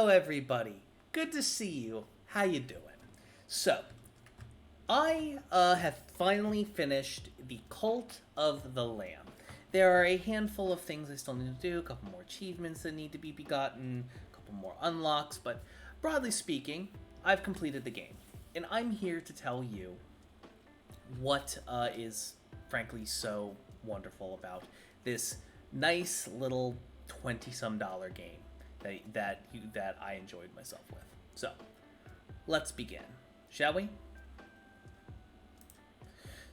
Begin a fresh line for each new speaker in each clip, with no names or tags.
Hello, everybody. Good to see you. How you doing? So, I have finally finished the Cult of the Lamb. There are a handful of things I still need to do, a couple more achievements that need to be begotten, a couple more unlocks, but broadly speaking, I've completed the game. And I'm here to tell you what is frankly so wonderful about this nice little $20-some game that I enjoyed myself with. So, let's begin, shall we?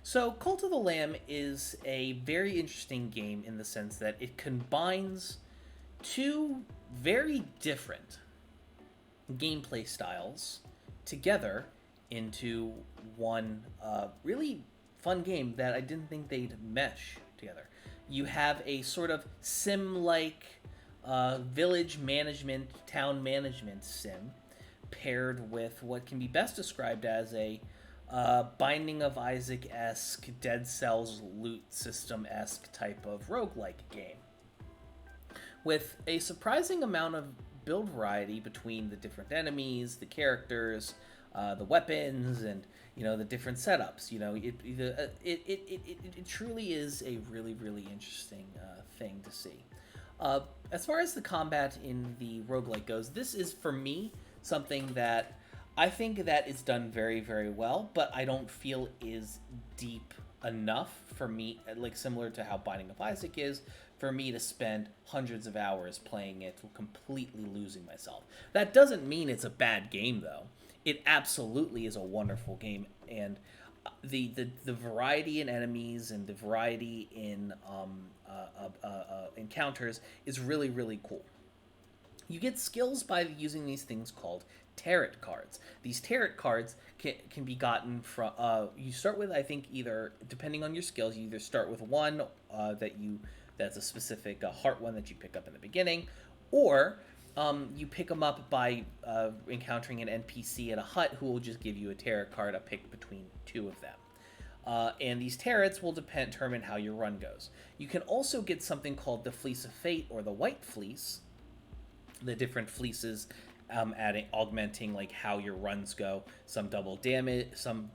So, Cult of the Lamb is a very interesting game in the sense that it combines two very different gameplay styles together into one really fun game that I didn't think they'd mesh together. You have a sort of sim-like village management, town management sim, paired with what can be best described as a Binding of Isaac-esque, Dead Cells loot system-esque type of roguelike game. With a surprising amount of build variety between the different enemies, the characters, the weapons, and the different setups. It truly is a really, really interesting thing to see. As far as the combat in the roguelike goes, this is, for me, something that I think that is done very, very well, but I don't feel is deep enough for me, like similar to how Binding of Isaac is, for me to spend hundreds of hours playing it, completely losing myself. That doesn't mean it's a bad game, though. It absolutely is a wonderful game, and the variety in enemies and the variety in encounters is really, really cool. You get skills by using these things called tarot cards. These tarot cards can be gotten from you start with, I think, either, depending on your skills, you either start with one that's a specific heart one that you pick up in the beginning, or you pick them up by encountering an NPC at a hut who will just give you a tarot card, a pick between two of them. And these tarots will determine how your run goes. You can also get something called the Fleece of Fate or the White Fleece. The different fleeces augmenting like how your runs go. Some double damage, some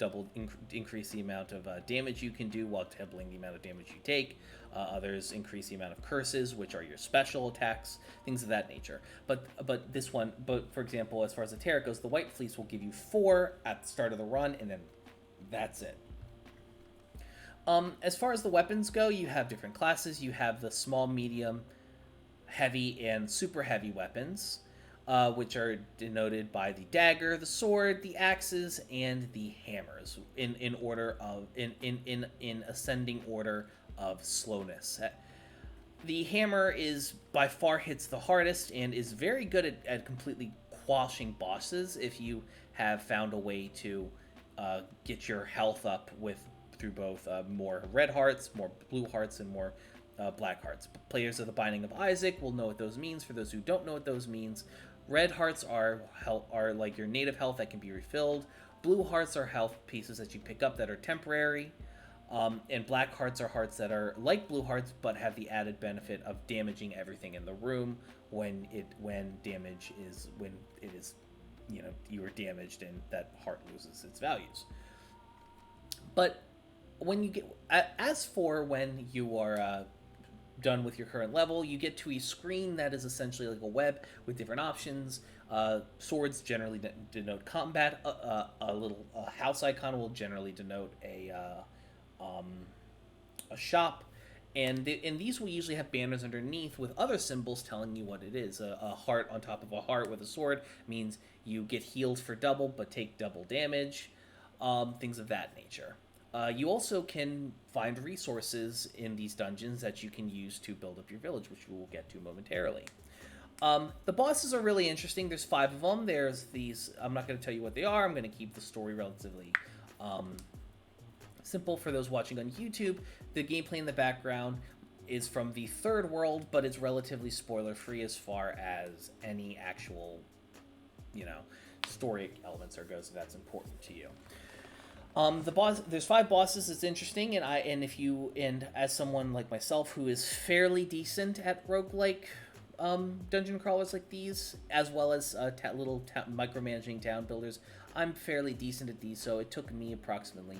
increase the amount of damage you can do while doubling the amount of damage you take. Others increase the amount of curses, which are your special attacks, things of that nature. But for example, as far as the tarot goes, the White Fleece will give you 4 at the start of the run, and then that's it. As far as the weapons go, you have different classes. You have the small, medium, heavy, and super heavy weapons, which are denoted by the dagger, the sword, the axes, and the hammers in order of in ascending order of slowness. The hammer is by far hits the hardest and is very good at completely quashing bosses if you have found a way to get your health up through both more red hearts, more blue hearts, and more black hearts. Players of the Binding of Isaac will know what those means. For those who don't know what those means, red hearts are like your native health that can be refilled. Blue hearts are health pieces that you pick up that are temporary. And black hearts are hearts that are like blue hearts but have the added benefit of damaging everything in the room when it is you are damaged and that heart loses its values. But when you get when you are done with your current level, you get to a screen that is essentially like a web with different options. Swords generally denote combat. A little house icon will generally denote a shop, and these will usually have banners underneath with other symbols telling you what it is. A heart on top of a heart with a sword means you get healed for double but take double damage. Things of that nature. You also can find resources in these dungeons that you can use to build up your village, which we will get to momentarily. The bosses are really interesting. There's 5 of them. There's these. I'm not going to tell you what they are. I'm going to keep the story relatively simple for those watching on YouTube. The gameplay in the background is from the third world, but it's relatively spoiler-free as far as any actual, story elements goes, if that's important to you. There's 5 bosses. It's interesting, and as someone like myself who is fairly decent at roguelike dungeon crawlers like these, as well as micromanaging town builders. I'm fairly decent at these, so it took me approximately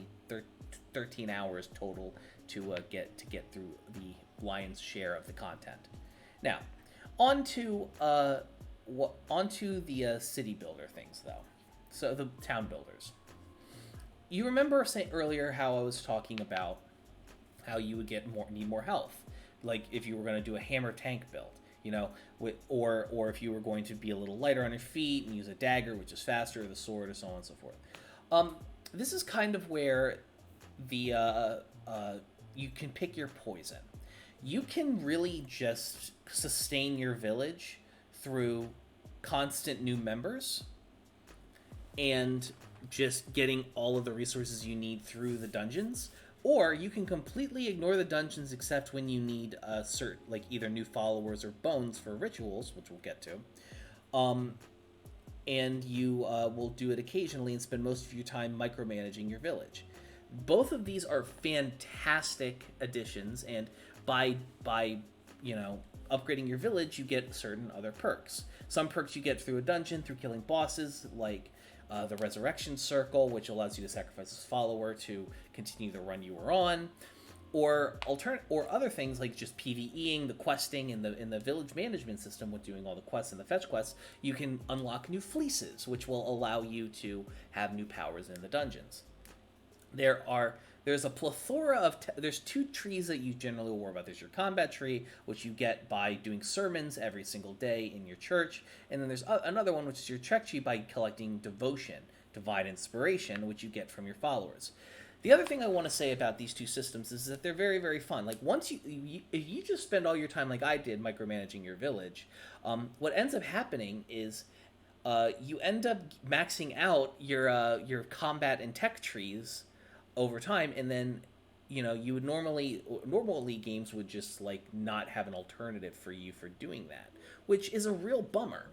13 hours total to get through the lion's share of the content. Now, onto the city builder things though. So the town builders. You remember saying earlier how I was talking about how you would need more health, like if you were going to do a hammer tank build, or if you were going to be a little lighter on your feet and use a dagger, which is faster, or the sword, or so on and so forth. This is kind of where the you can pick your poison. You can really just sustain your village through constant new members and just getting all of the resources you need through the dungeons, or you can completely ignore the dungeons except when you need like either new followers or bones for rituals, which we'll get to, and you will do it occasionally and spend most of your time micromanaging your village. Both of these are fantastic additions, and by upgrading your village, you get certain other perks. Some perks you get through a dungeon, through killing bosses, like the Resurrection Circle, which allows you to sacrifice a follower to continue the run you were on, or other things like just PvEing, the questing, and the village management system with doing all the quests and the fetch quests. You can unlock new fleeces, which will allow you to have new powers in the dungeons. There's a plethora of there's two trees that you generally will worry about. There's your combat tree, which you get by doing sermons every single day in your church, and then there's another one, which is your tech tree, by collecting devotion, divine inspiration, which you get from your followers. The other thing I want to say about these two systems is that they're very, very fun. Like, once if you just spend all your time like I did micromanaging your village, what ends up happening is you end up maxing out your combat and tech trees over time, and then you would normally games would just like not have an alternative for you for doing that, which is a real bummer.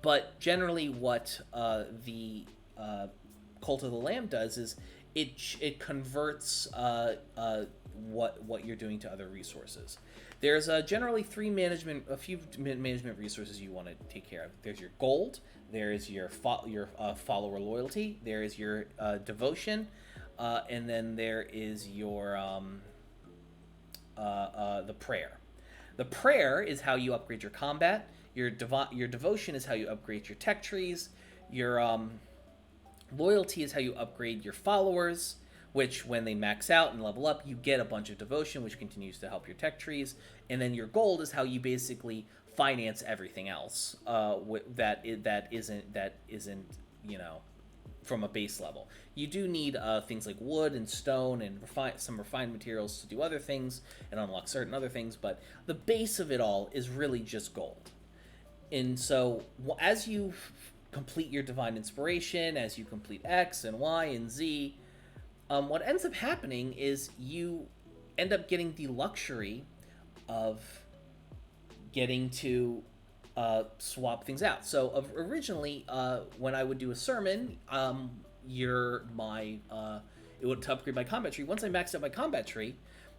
But generally what the Cult of the Lamb does is it converts what you're doing to other resources. There's generally a few management resources you want to take care of. There's your gold, there is your follower loyalty, there is your devotion, and then there is your the prayer. The prayer is how you upgrade your combat. Your devotion is how you upgrade your tech trees. Your loyalty is how you upgrade your followers, which when they max out and level up, you get a bunch of devotion, which continues to help your tech trees. And then your gold is how you basically finance everything else that isn't from a base level. You do need things like wood and stone and some refined materials to do other things and unlock certain other things, but the base of it all is really just gold. And so as you complete your divine inspiration, as you complete X and Y and Z, what ends up happening is you end up getting the luxury of getting to swap things out. So originally, when I would do a sermon, it would upgrade my combat tree. Once I maxed out my combat tree,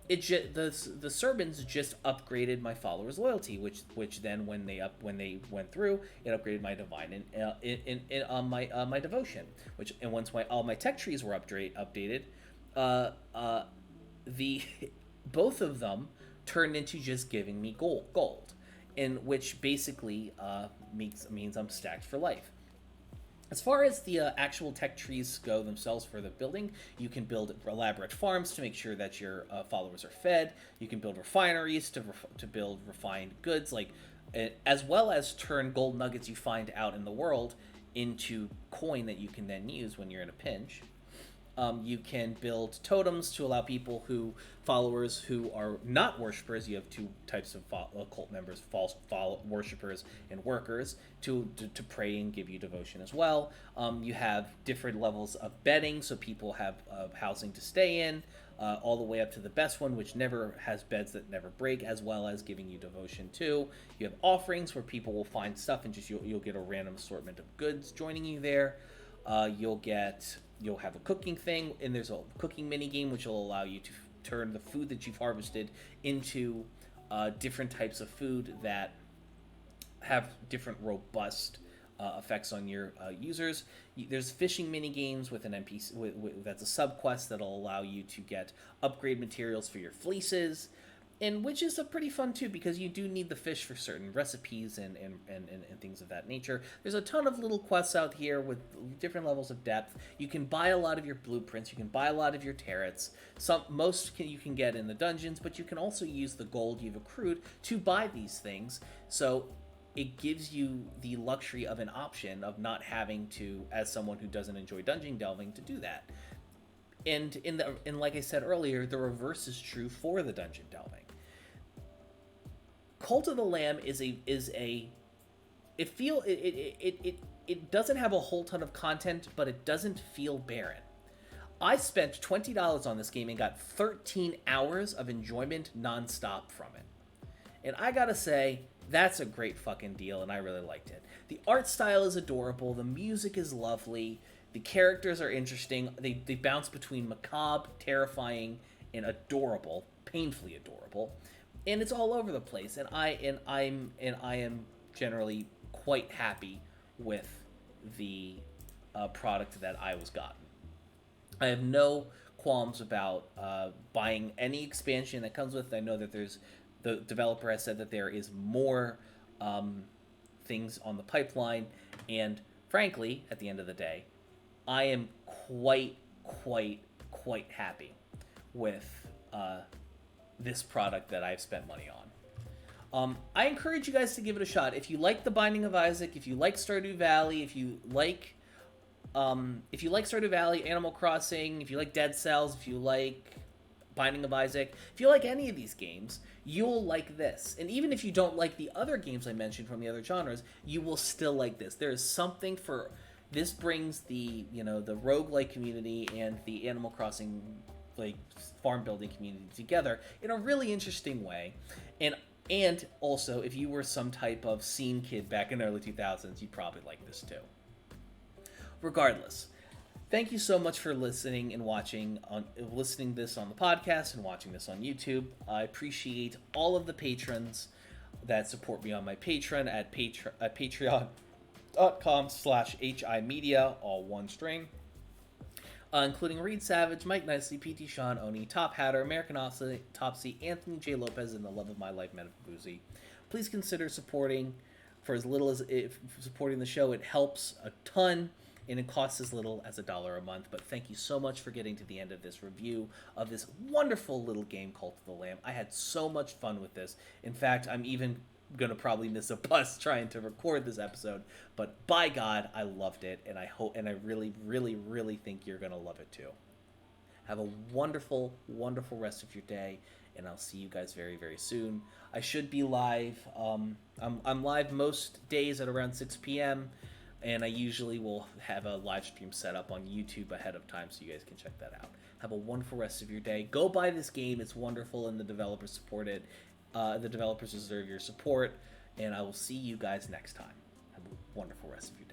the sermons just upgraded my followers' loyalty, which then when they went through, it upgraded my divine and my devotion. And once all my tech trees were updated, both of them turned into just giving me gold, in which basically means I'm stacked for life. As far as the actual tech trees go themselves for the building, you can build elaborate farms to make sure that your followers are fed. You can build refineries to build refined goods, as well as turn gold nuggets you find out in the world into coin that you can then use when you're in a pinch. You can build totems to allow followers who are not worshippers. You have two types of cult members: false worshippers and workers, to pray and give you devotion as well. You have different levels of bedding, so people have housing to stay in, all the way up to the best one, which never has beds that never break, as well as giving you devotion too. You have offerings, where people will find stuff and you'll get a random assortment of goods joining you there. You'll have a cooking thing, and there's a cooking mini game which will allow you to turn the food that you've harvested into different types of food that have different robust effects on your users. There's fishing mini games with an NPC that's a subquest that'll allow you to get upgrade materials for your fleeces, and which is a pretty fun too, because you do need the fish for certain recipes and things of that nature. There's a ton of little quests out here with different levels of depth. You can buy a lot of your blueprints, you can buy a lot of your turrets. You can get in the dungeons, but you can also use the gold you've accrued to buy these things. So it gives you the luxury of an option of not having to, as someone who doesn't enjoy dungeon delving, to do that. And like I said earlier, the reverse is true for the dungeon delving. Cult of the Lamb it doesn't have a whole ton of content, but it doesn't feel barren. I spent $20 on this game and got 13 hours of enjoyment nonstop from it. And I gotta say, that's a great fucking deal, and I really liked it. The art style is adorable, the music is lovely, the characters are interesting, they bounce between macabre, terrifying, and adorable, painfully adorable, and it's all over the place, and I am generally quite happy with the product that I was gotten. I have no qualms about buying any expansion that comes with it. I know that the developer has said that there is more things on the pipeline, and frankly, at the end of the day, I am quite happy with this product that I've spent money on. I encourage you guys to give it a shot. If you like The Binding of Isaac, if you like Stardew Valley, if you like Stardew Valley, Animal Crossing, if you like Dead Cells, if you like Binding of Isaac, if you like any of these games, you'll like this. And even if you don't like the other games I mentioned from the other genres, you will still like this. There is something for this. Brings the roguelike community and the Animal Crossing farm building community together in a really interesting way. And also, if you were some type of scene kid back in the early 2000s, you'd probably like this too. Regardless, thank you so much for listening and listening this on the podcast and watching this on YouTube. I appreciate all of the patrons that support me on my Patreon at patreon.com/HIMedia, all one string, including Reed Savage, Mike Nicely, PT Sean, Oni, Top Hatter, American Autopsy, Anthony J. Lopez, and the love of my life, Metabuzi. Please consider supporting for as little as supporting the show. It helps a ton. And it costs as little as $1 a month. But thank you so much for getting to the end of this review of this wonderful little game, Cult of the Lamb. I had so much fun with this. In fact, I'm even going to probably miss a bus trying to record this episode. But by God, I loved it. And I really think you're going to love it too. Have a wonderful, wonderful rest of your day. And I'll see you guys very, very soon. I should be live. I'm live most days at around 6 p.m., and I usually will have a live stream set up on YouTube ahead of time, so you guys can check that out. Have a wonderful rest of your day. Go buy this game. It's wonderful, and the developers support it. The developers deserve your support, and I will see you guys next time. Have a wonderful rest of your day.